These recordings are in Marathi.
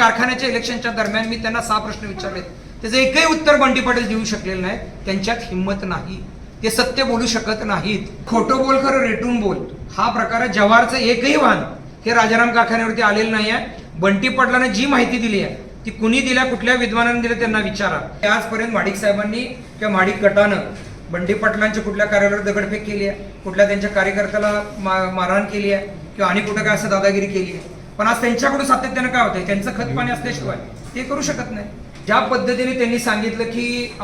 कारखान्याच्या इलेक्शनच्या दरम्यान मी त्यांना 6 प्रश्न विचारले, त्याचं एकही उत्तर बंटी पाटील देऊ शकलेलं नाही. त्यांच्यात हिंमत नाही, ते सत्य बोलू शकत नाहीत. खोटं बोल खरं रेटून बोल हा प्रकार आहे. जव्हारचं एकही वाहन हे राजाराम कारखान्यावरती आलेलं नाही आहे. बंटी पाटलांना जी माहिती दिली आहे ती कुणी दिल्या, कुठल्या विद्वानांनी दिलं त्यांना विचारा. आजपर्यंत महाडिक साहेबांनी किंवा महाडिक गटानं बंटी पाटलांच्या कुठल्या कार्यालयावर दगडफेक केली आहे, कुठल्या त्यांच्या कार्यकर्त्याला मारहाण केली आहे किंवा आणि कुठं काय असं दादागिरी केली आहे. पण आज त्यांच्याकडून सातत्यानं काय होतंय, त्यांचं खतपाणी असल्याशिवाय ते करू शकत नाही. ज्या पद्धतीने त्यांनी सांगितलं की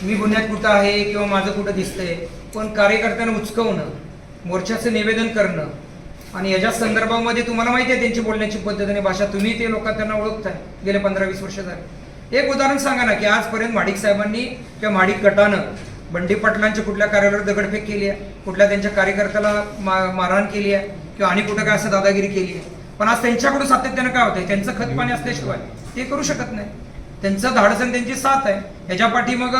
मी गुन्ह्यात कुठं आहे किंवा माझं कुठं दिसतंय, पण कार्यकर्त्यांना उचकवणं, मोर्चाचं निवेदन करणं आणि याच्या संदर्भामध्ये तुम्हाला माहिती आहे त्यांची बोलण्याची पद्धत आणि भाषा, तुम्ही ते लोक त्यांना ओळखताय गेले 15-20 वर्ष झाले. एक उदाहरण सांगा ना की आजपर्यंत महाडिक साहेबांनी किंवा महाडिक गटानं बंटी पाटलांच्या कुठल्या कार्यालयावर दगडफेक केली आहे, कुठल्या त्यांच्या कार्यकर्त्याला मारहाण केली आहे किंवा आणि कुठं काय असं दादागिरी केली आहे. पण आज त्यांच्याकडून सातत्यानं काय होतंय, त्यांचं खतपाणी असल्याशिवाय ते करू शकत नाही. त्यांचं धाडस आणि त्यांची साथ आहे. ह्याच्या पाठी मग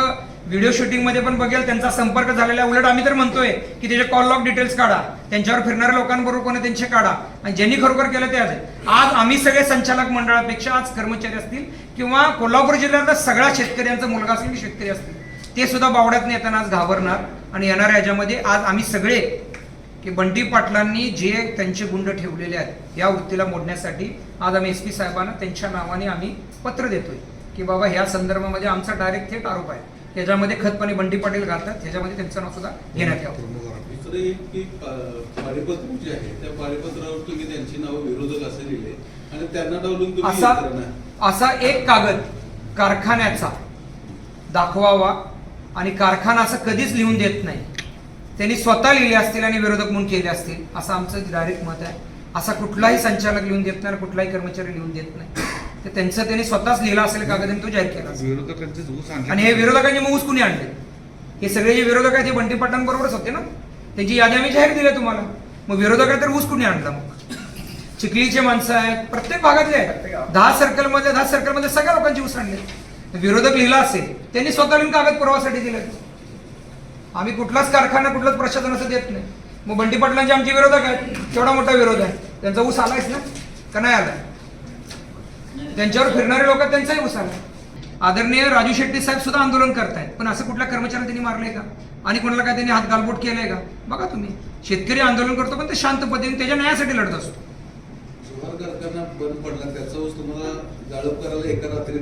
व्हिडिओ शूटिंग मध्ये पण बघेल त्यांचा संपर्क झालेला आहे. उलट आम्ही तर म्हणतोय की त्याचे कॉल लॉग डिटेल्स काढा, त्यांच्यावर फिरणाऱ्या लोकांबरोबर कोणी त्यांचे काढा आणि ज्यांनी खरोखर केलं ते आज आम्ही सगळे संचालक मंडळापेक्षा आज कर्मचारी असतील किंवा कोल्हापूर जिल्ह्यातला सगळा शेतकऱ्यांचा मुलगा असेल, शेतकरी असतील, ते सुद्धा बावड्यात येताना आज घाबरणार. आणि येणाऱ्या याच्यामध्ये आज आम्ही सगळे की बंटी पाटलांनी जे त्यांचे गुंड ठेवलेले आहेत या वृत्तीला मोडण्यासाठी आज आम्ही SP साहेबांना त्यांच्या नावाने आम्ही पत्र देतोय की बाबा ह्या संदर्भामध्ये आमचा डायरेक्ट थेट आरोप आहे, त्याच्यामध्ये खतपाणी बंटी पाटील घालतात, त्याच्यामध्ये त्यांचं नाव सुद्धा घेण्यात यावं. पारिपत्र जे आहे त्या पारिपत्रावर तुम्ही त्यांची नाव विरोधक असे लिहिले आणि त्यांना डावलून असा एक कागद कारखान्याचा दाखवावा आणि कारखाना असं कधीच लिहून देत नाही. त्यांनी स्वतः लिहिले असतील आणि विरोधक म्हणून केले असतील असं आमचं डायरेक्ट मत आहे. असा कुठलाही संचालक लिहून देत नाही, कुठलाही कर्मचारी लिहून देत नाही. तर त्यांचं त्यांनी स्वतःच लिहिला असेल कागद आणि तो जाहीर केला. आणि हे विरोधकांचे मग ऊस कुणी आणले, हे सगळे जे विरोधक आहेत हे बंटी पाटलांबरोबरच होते ना, त्यांची यादी आम्ही जाहीर दिली तुम्हाला. मग विरोधक आहे तर ऊस कुणी आणला, मग चिखलीचे माणसं आहेत, प्रत्येक भागातले आहेत, 10 सर्कलमध्ये सगळ्या लोकांची ऊस आणले. विरोधक लिहिला असेल त्यांनी स्वतः लिहून कागद पुरावासाठी दिले. आम्ही कुठलाच कारखाना कुठलंच प्रशासन असं देत नाही. मग बंटी पाटलांचे आमचे विरोधक आहेत, केवढा मोठा विरोध आहे, त्यांचा ऊस आलायच ना का नाही आलाय, त्यांच्यावर फिरणारे लोक त्यांचाही ऊस आला. आदरणीय राजू शेट्टी साहेब सुद्धा आंदोलन करतायत, पण असं कुठल्या कर्मचाऱ्याला त्यांनी मारलंय का आणि कोणाला काय त्यांनी हात गालबोट केलंय का? बघा तुम्ही, शेतकरी आंदोलन करतो पण ते शांत पद्धतीने त्याच्या न्यायासाठी लढत असतो. कारखाना बंद पडला त्याचा ऊस तुम्हाला गाळप करायला एका रात्रीत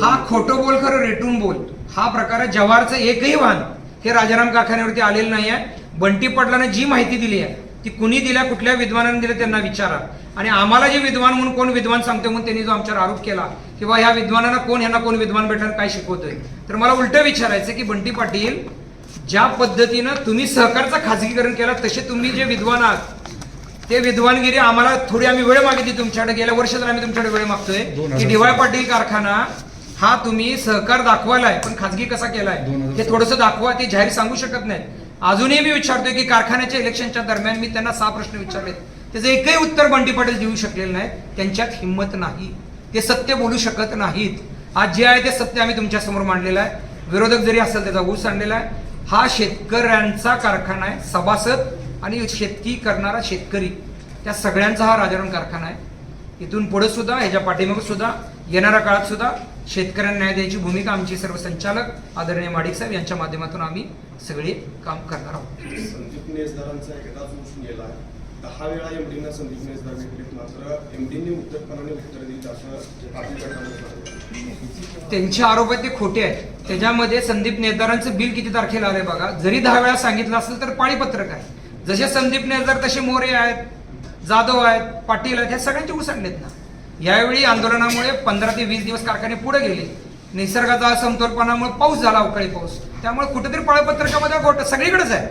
हा खोटं बोल खरं रेटून बोल हा प्रकार आहे. जव्हारचं एकही वाहन हे राजाराम कारखान्यावरती आलेलं नाही आहे. बंटी पाटलांना जी माहिती दिली आहे ती कुणी दिल्या, कुठल्या विद्वानांनी दिलं त्यांना विचारा. आणि आम्हाला जे विद्वान म्हणून कोण विद्वान सांगतो म्हणून त्यांनी जो आमच्यावर आरोप केला किंवा ह्या विद्वानांना कोण ह्यांना कोण विद्वान भेटणार काय शिकवतोय, तर मला उलटं विचारायचं की बंटी पाटील ज्या पद्धतीनं तुम्ही सहकारचं खाजगीकरण केला तसे तुम्ही जे विद्वान आहात ते विद्वानगिरी आम्हाला थोडी आम्ही वेळ मागितली तुमच्याकडे. गेल्या वर्षात आम्ही तुमच्याकडे वेळ मागतोय की DY पाटील कारखाना हा तुम्ही सहकार दाखवायलाय पण खाजगी कसा केलाय हे थोडंसं दाखवा. ते जाहीर सांगू शकत नाही. अजूनही मी विचारतोय की कारखान्याच्या इलेक्शनच्या दरम्यान मी त्यांना 6 प्रश्न विचारले, त्याचं एकही उत्तर बंटी पाटील देऊ शकलेलं नाही. त्यांच्यात हिंमत नाही, ते सत्य बोलू शकत नाहीत. आज जे आहे ते सत्य आम्ही तुमच्या समोर मांडलेलं आहे. विरोधक जरी असेल त्याचा ऊस आणलेला आहे. हा शेतकऱ्यांचा कारखाना आहे. सभासद आणि शेती करणारा शेतकरी त्या सगळ्यांचा हा राजाराम कारखाना आहे. इथून पुढे सुद्धा ह्याच्या पाठीमागे सुद्धा येणाऱ्या काळात सुद्धा शेतकऱ्यांना न्याय द्यायची भूमिका आमची सर्व संचालक आदरणीय महाडिक साहेब यांच्या माध्यमातून आम्ही सगळे काम करणार आहोत. संदीप नेसदारांचा एकदाच ऊस गेला, 10 वेळा MDना संदीप नेसदार भेटलेत, मात्र MDने मुक्तपणाने उत्तर दिली असं त्यांचे आरोप आहेत ते खोटे आहेत. त्याच्यामध्ये संदीप नेसदारांचं बिल किती तारखेला आलंय बघा. जरी 10 वेळा सांगितलं असेल तर पाळीपत्रक आहे. जसे संदीप नेसदार तसे मोरे आहेत, जाधव आहेत, पाटील आहेत, ह्या सगळ्यांचे ऊस आणलेत ना. यावेळी आंदोलनामुळे 15 ते 20 दिवस कारखाने पुढे गेले. निसर्गाचा असमतोलपणामुळे पाऊस झाला, अवकाळी पाऊस, त्यामुळे कुठेतरी पाळीपत्रकामध्ये घोट सगळीकडेच आहे.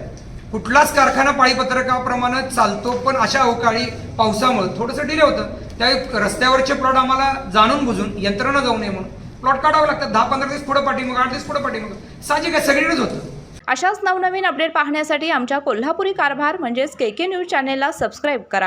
कुठलाच कारखाना पाळीपत्रकाप्रमाणे चालतो, पण अशा अवकाळी पावसामुळे थोडंसं डिले होतं. त्या रस्त्यावरचे प्लॉट आम्हाला जाणून बुजून यंत्रणा जाऊ नये म्हणून प्लॉट काढावं लागतात. 10-15 दिवस पुढे पाठीमाग, 8 दिवस पुढे पाठीमाग, साहजिक आहे, सगळीकडेच होतं. अशाच नवनवीन अपडेट पाहण्यासाठी आमच्या कोल्हापुरी कारभार म्हणजेच KK न्यूज चॅनेलला सबस्क्राईब करा.